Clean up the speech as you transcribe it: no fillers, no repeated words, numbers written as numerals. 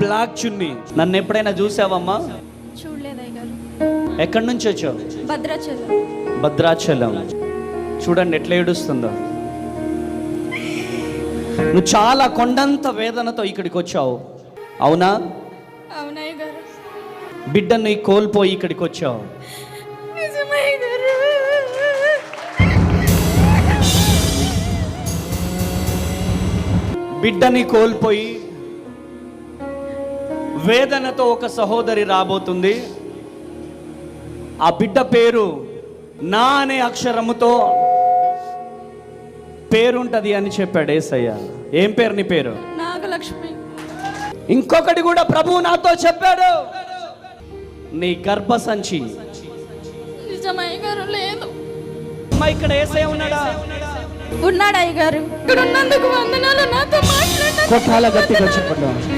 Black చున్నీ. నన్ను ఎప్పుడైనా చూసావమ్మా? చూడలేదు అయ్యగారు. ఎక్కడి నుంచి వచ్చావు? భద్రాచలం. భద్రాచలం. చూడండి ఎట్లా ఏడుస్తుందో. నువ్వు చాలా కొండంత వేదనతో ఇక్కడికి వచ్చావు, అవునా? అవునా అయ్యగారు? బిడ్డని కోల్పోయి ఇక్కడికి వచ్చావు. నిజమే అయ్యగారు. బిడ్డని కోల్పోయి వేదనతో ఒక సహోదరి రాబోతుంది. ఆ బిడ్డ పేరు నా అనే అక్షరముతో పేరుంటది అని చెప్పాడు యేసయ్య. ఏం పేరు నీ పేరు? నాగలక్ష్మి. ఇంకొకటి కూడా ప్రభువు నాతో చెప్పాడు, నీ గర్భసంచి. నిజమే అయ్యగారు. లేదు. అమ్మా ఇక్కడ యేసయ్య ఉన్నాడా? ఉన్నాడు అయ్యగారు. ఇక్కడ ఉన్నందుకు వందనాలు. నాతో మాట్లాడండి. కొట్టాల గట్టిగా చెప్పండి.